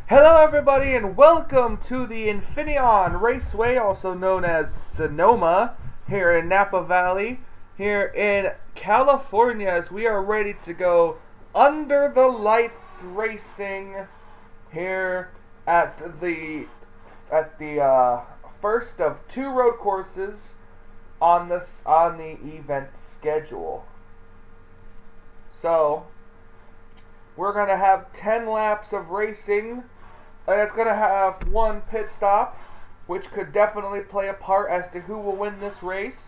Hello everybody and welcome to the Infineon Raceway, also known as Sonoma, here in Napa Valley, here in California, as we are ready to go under the lights racing here at the first of two road courses on the event schedule. So we're going to have 10 laps of racing. And it's going to have one pit stop, which could definitely play a part as to who will win this race.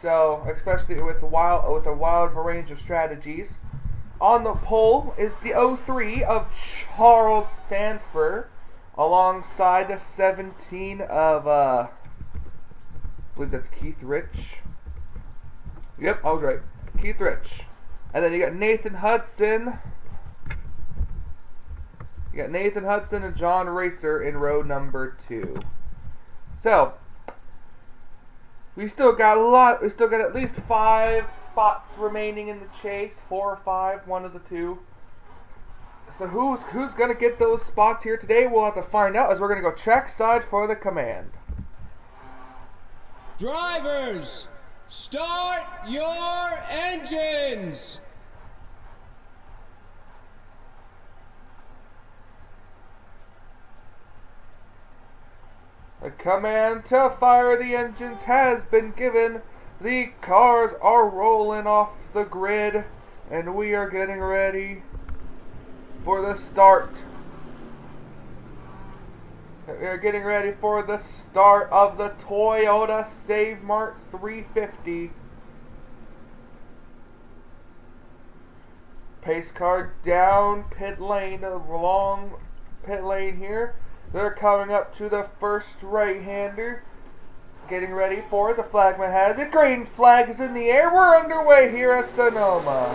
So, especially with a wild range of strategies. On the pole is the 03 of Charles Sanford, alongside the 17 of, I believe that's Keith Rich. Yep, I was right. Keith Rich. And then you got Nathan Hudson. You got Nathan Hudson and John Racer in row number 2. So we still got a lot. We still got at least 5 spots remaining in the chase. 4 or 5, one of the two. So who's gonna get those spots here today? We'll have to find out as we're gonna go trackside for the command. Drivers, start your engines! The command to fire the engines has been given. The cars are rolling off the grid, and we are getting ready for the start. We are getting ready for the start of the Toyota Savemart 350. Pace car down pit lane, a long pit lane here. They're coming up to the first right-hander. Getting ready for it. The flagman has it. Green flag is in the air. We're underway here at Sonoma.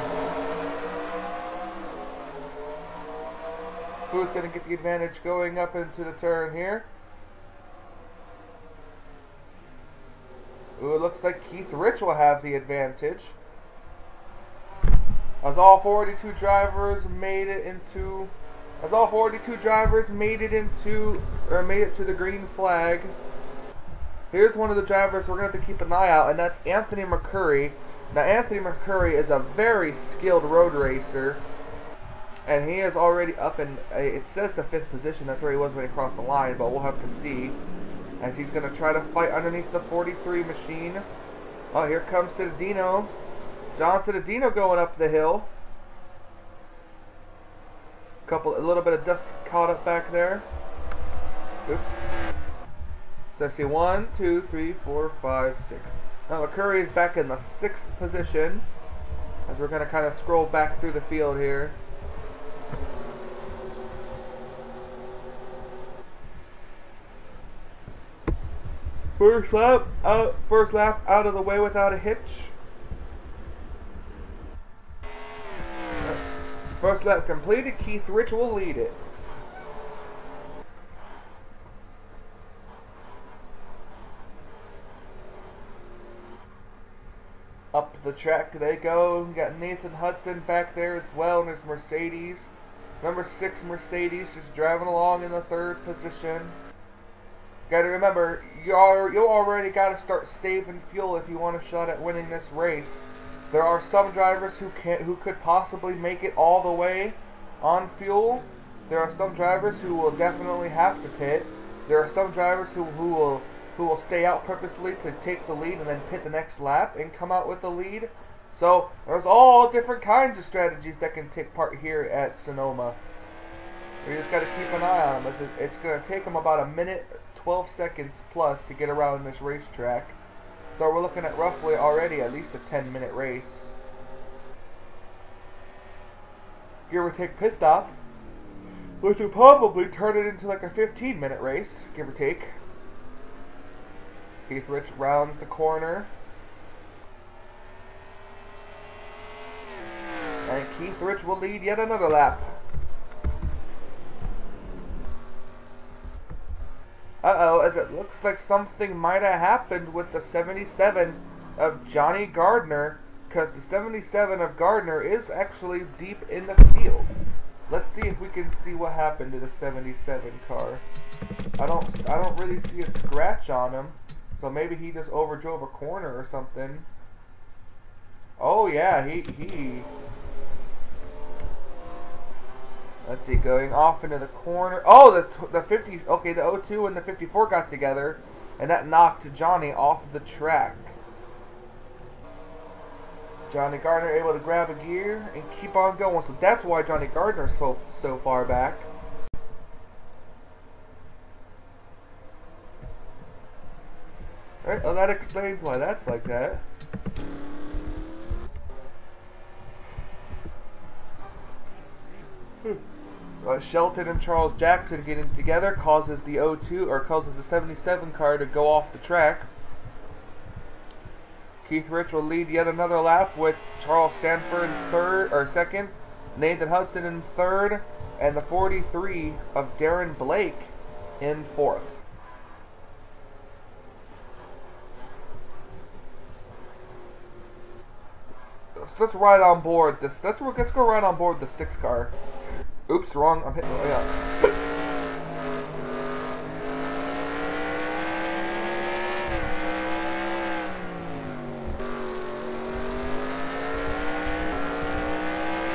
Who's going to get the advantage going up into the turn here? Ooh, it looks like Keith Rich will have the advantage, as all 42 drivers made it into... As all 42 drivers made it to the green flag. Here's one of the drivers we're going to have to keep an eye out, and that's Anthony McCurry. Now, Anthony McCurry is a very skilled road racer, and he is already up in, it says the 5th position. That's where he was when he crossed the line, but we'll have to see, as he's going to try to fight underneath the 43 machine. Oh, here comes Citadino. John Citadino going up the hill. A little bit of dust caught up back there. Oops. So I see 1, 2, 3, 4, 5, 6. Now McCurry is back in the 6th position, as we're going to kind of scroll back through the field here. First lap out of the way without a hitch. First lap completed. Keith Rich will lead it. Up the track they go. We got Nathan Hudson back there as well in his Mercedes. Number 6 Mercedes just driving along in the 3rd position. Got to remember, you already got to start saving fuel if you want a shot at winning this race. There are some drivers who could possibly make it all the way on fuel. There are some drivers who will definitely have to pit. There are some drivers who will stay out purposely to take the lead and then pit the next lap and come out with the lead. So there's all different kinds of strategies that can take part here at Sonoma. We just got to keep an eye on them. It's going to take them about a minute, 12 seconds plus to get around this racetrack. So we're looking at roughly already at least a 10-minute race. Give or take pit stops, which would probably turn it into like a 15-minute race, give or take. Keith Rich rounds the corner. And Keith Rich will lead yet another lap. Uh-oh, as it looks like something might have happened with the 77 of Johnny Gardner, because the 77 of Gardner is actually deep in the field. Let's see if we can see what happened to the 77 car. I don't really see a scratch on him, so maybe he just overdrove a corner or something. Oh yeah, he let's see, going off into the corner. Oh, the 50. Okay, the 02 and the 54 got together, and that knocked Johnny off the track. Johnny Gardner able to grab a gear and keep on going. So that's why Johnny Gardner's so far back. Alright, well that explains why that's like that. Shelton and Charles Jackson getting together causes the 02 or causes the 77 car to go off the track. Keith Rich will lead yet another lap with Charles Sanford in second, Nathan Hudson in third, and the 43 of Darren Blake in fourth. Let's ride on board this. Let's go right on board the 6 car. Oops, wrong. I'm hitting. Oh, yeah.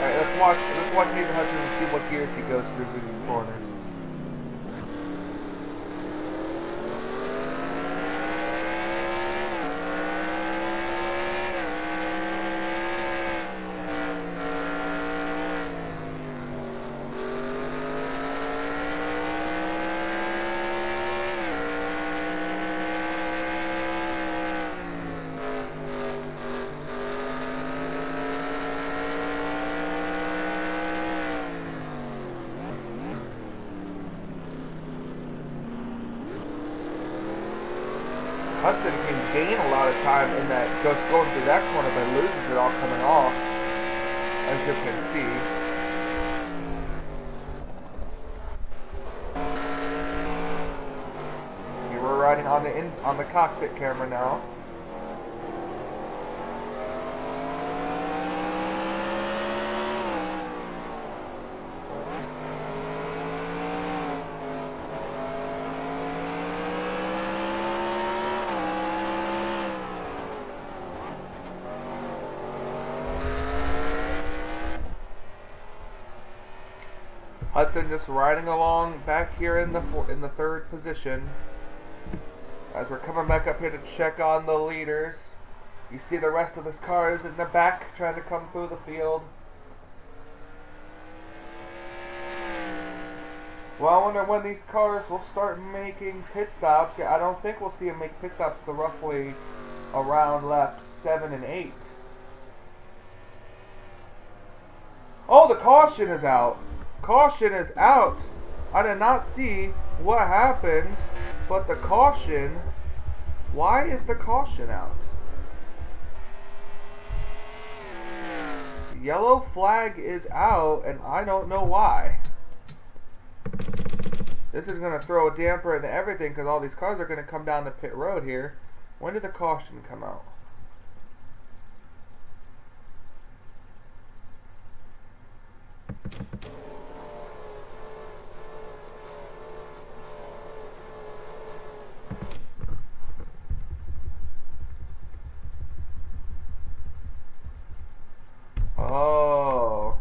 Alright, let's watch Nathan Hudson and see what gears he goes through these corners. Hudson can gain a lot of time in that, just going through that corner, but loses it all coming off, as you can see. Okay, we're riding on the cockpit camera now. Hudson just riding along back here in the third position. As we're coming back up here to check on the leaders, you see the rest of his cars in the back trying to come through the field. Well, I wonder when these cars will start making pit stops. Yeah, I don't think we'll see them make pit stops till roughly around laps 7 and 8. Oh, the caution is out. Caution is out. I did not see what happened, but the caution, why is the caution out? The yellow flag is out, and I don't know why. This is going to throw a damper into everything, because all these cars are going to come down the pit road here. When did the caution come out? Oh.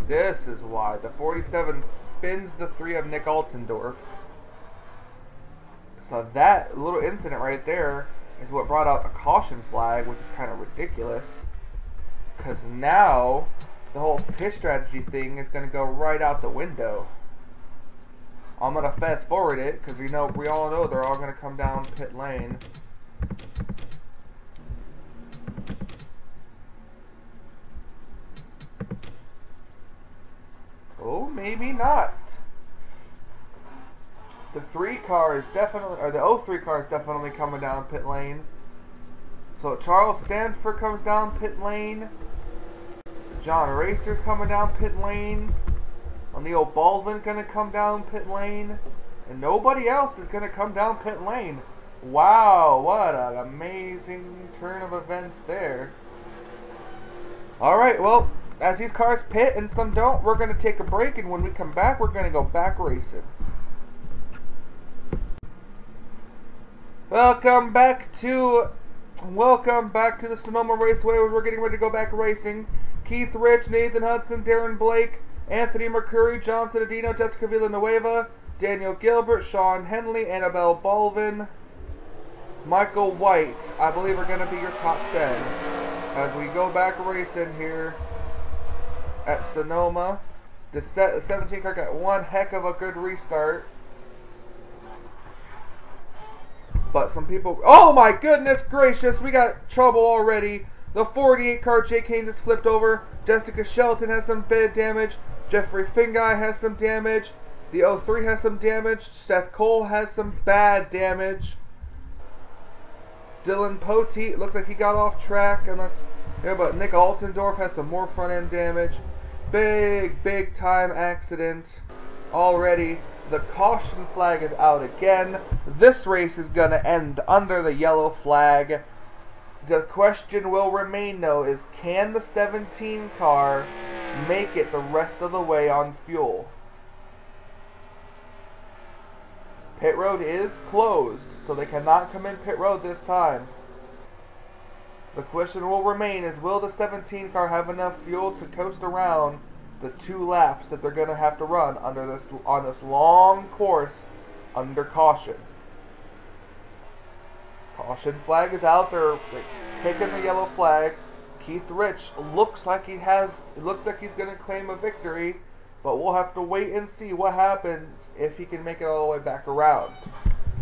This is why. The 47 spins the 3 of Nick Altendorf. So that little incident right there is what brought out a caution flag, which is kind of ridiculous. Because now the whole pit strategy thing is going to go right out the window. I'm gonna fast forward it because we all know they're all gonna come down pit lane. Oh, maybe not. The 3 car is definitely, or the 03 car is definitely coming down pit lane. So Charles Sanford comes down pit lane. John Racer's coming down pit lane. O'Neal Baldwin gonna come down pit lane. And nobody else is gonna come down pit lane. Wow, what an amazing turn of events there. Alright, well, as these cars pit and some don't, we're gonna take a break, and when we come back, we're gonna go back racing. Welcome back to the Sonoma Raceway, where we're getting ready to go back racing. Keith Rich, Nathan Hudson, Darren Blake, Anthony Mercuri, John Citadino, Jessica Villanueva, Daniel Gilbert, Sean Henley, Annabelle Baldwin, Michael White, I believe are going to be your top 10 as we go back racing here at Sonoma. The 17 car got one heck of a good restart. But some people... Oh my goodness gracious! We got trouble already. The 48 car, Jake Haynes, is flipped over. Jessica Shelton has some bad damage. Jeffrey Fingai has some damage. The 03 has some damage. Seth Cole has some bad damage. Dylan Poteet looks like he got off track. But Nick Altendorf has some more front end damage. Big time accident already. The caution flag is out again. This race is going to end under the yellow flag. The question will remain, though, is can the 17 car make it the rest of the way on fuel? Pit road is closed, so they cannot come in pit road this time. The question will remain is, will the 17 car have enough fuel to coast around the 2 laps that they're going to have to run on this long course under caution? Caution flag is out there, taking the yellow flag. Keith Rich looks like he's going to claim a victory, but we'll have to wait and see what happens if he can make it all the way back around.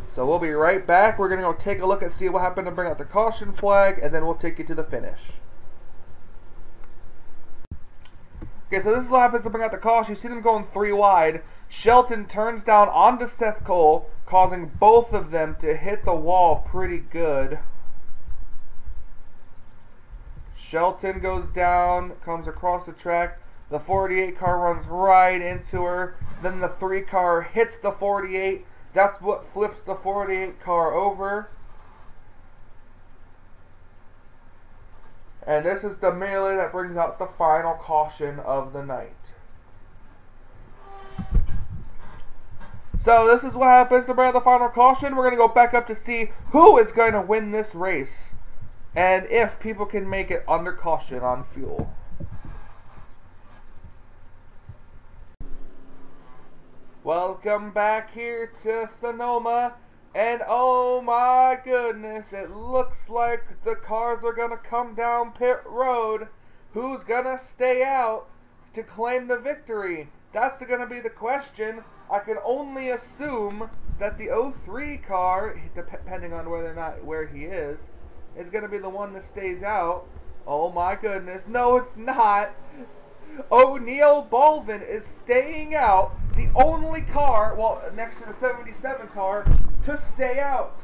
So we'll be right back. We're going to go take a look and see what happened to bring out the caution flag, and then we'll take you to the finish. Okay, so this is what happens to bring out the caution. You see them going 3 wide. Shelton turns down onto Seth Cole, causing both of them to hit the wall pretty good. Shelton goes down, comes across the track. The 48 car runs right into her. Then the 3 car hits the 48. That's what flips the 48 car over. And this is the melee that brings out the final caution of the night. So this is what happens to bring out the final caution. We're going to go back up to see who is going to win this race, and if people can make it under caution on fuel. Welcome back here to Sonoma. And oh my goodness, it looks like the cars are going to come down pit road. Who's going to stay out to claim the victory? That's going to be the question. I can only assume that the 03 car, depending on whether or not where he is going to be the one that stays out. Oh my goodness. No, it's not. O'Neal Baldwin is staying out. The only car, well, next to the 77 car, to stay out.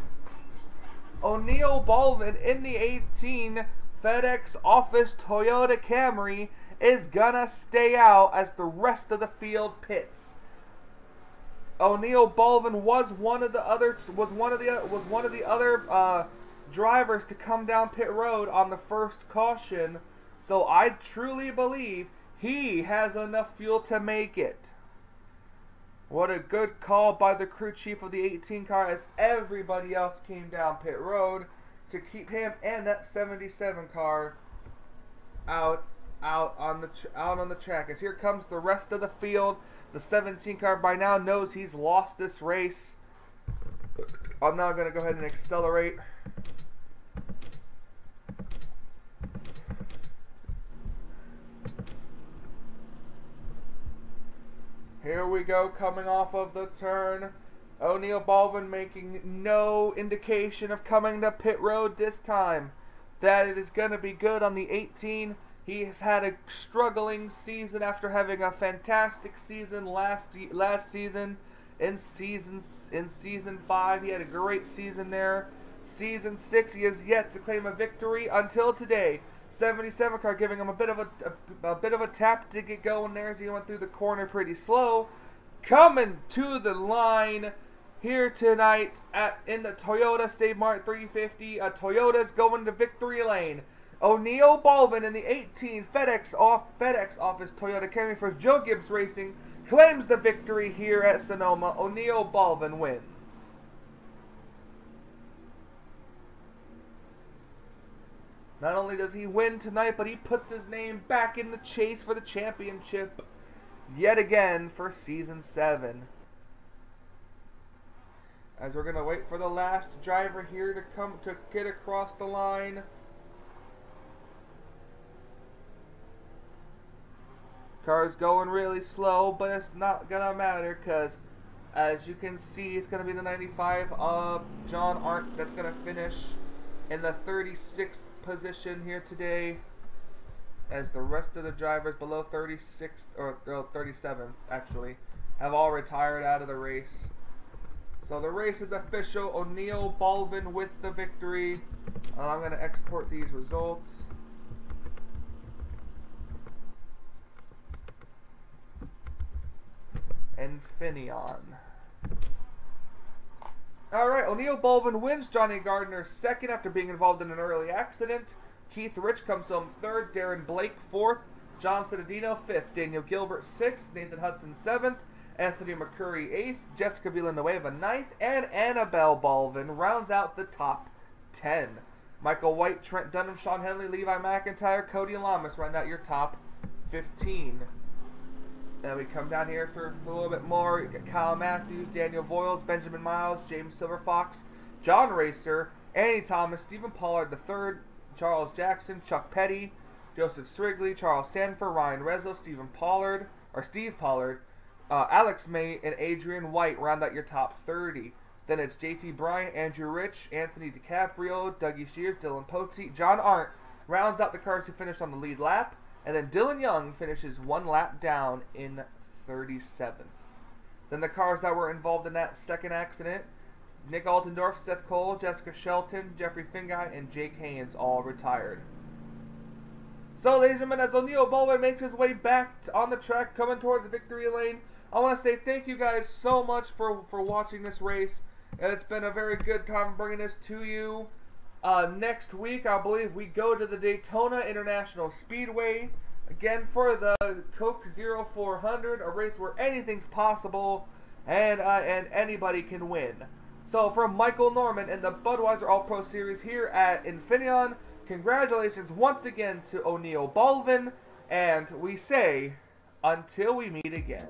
O'Neal Baldwin in the 18 FedEx Office Toyota Camry is gonna stay out as the rest of the field pits. O'Neal Baldwin was one of the other drivers to come down pit road on the first caution, so I truly believe he has enough fuel to make it. What a good call by the crew chief of the 18 car, as everybody else came down pit road to keep him and that 77 car out on the track. As here comes the rest of the field. The 17 car by now knows he's lost this race. I'm now going to go ahead and accelerate. Here we go, coming off of the turn. O'Neal Baldwin making no indication of coming to pit road this time. That it is going to be good on the 18. He has had a struggling season after having a fantastic season last season. In season 5, he had a great season there. Season 6, he has yet to claim a victory until today. 77 car giving him a bit of a tap to get going there as he went through the corner pretty slow. Coming to the line here tonight in the Toyota Savemart 350. Toyota's going to victory lane. O'Neal Baldwin in the 18 FedEx Office Toyota Camry for Joe Gibbs Racing claims the victory here at Sonoma. O'Neal Baldwin wins. Not only does he win tonight, but he puts his name back in the chase for the championship yet again for Season 7. As we're going to wait for the last driver here to get across the line. Car's going really slow, but it's not going to matter because, as you can see, it's going to be the 95 of John Arndt that's going to finish in the 36th position here today, as the rest of the drivers below 36, or 37th actually, have all retired out of the race. So the race is official. O'Neal Baldwin with the victory. I'm going to export these results. Infineon. Alright, O'Neal Baldwin wins. Johnny Gardner second after being involved in an early accident. Keith Rich comes home third. Darren Blake fourth. John Cittadino fifth. Daniel Gilbert sixth. Nathan Hudson seventh. Anthony McCurry eighth. Jessica Villanueva ninth. And Annabelle Baldwin rounds out the top 10. Michael White, Trent Dunham, Sean Henley, Levi McIntyre, Cody Lamas round out your top 15. Then we come down here for a little bit more. You got Kyle Matthews, Daniel Voiles, Benjamin Miles, James Silverfox, John Racer, Andy Thomas, Stephen Pollard III, Charles Jackson, Chuck Petty, Joseph Srigley, Charles Sanford, Ryan Rezzo, Steve Pollard, Alex May, and Adrian White round out your top 30. Then it's JT Bryant, Andrew Rich, Anthony DiCaprio, Dougie Shears, Dylan Poteet, John Arndt rounds out the cars who finished on the lead lap. And then Dylan Young finishes one lap down in 37th. Then the cars that were involved in that second accident, Nick Altendorf, Seth Cole, Jessica Shelton, Jeffrey Finguy, and Jake Haynes all retired. So, ladies and gentlemen, as O'Neal Baldwin makes his way back on the track, coming towards the victory lane, I want to say thank you guys so much for watching this race. And it's been a very good time bringing this to you. Next week, I believe we go to the Daytona International Speedway again for the Coke 0400, a race where anything's possible and anybody can win. So from Michael Norman and the Budweiser All-Pro Series here at Infineon, congratulations once again to O'Neal Baldwin, and we say until we meet again.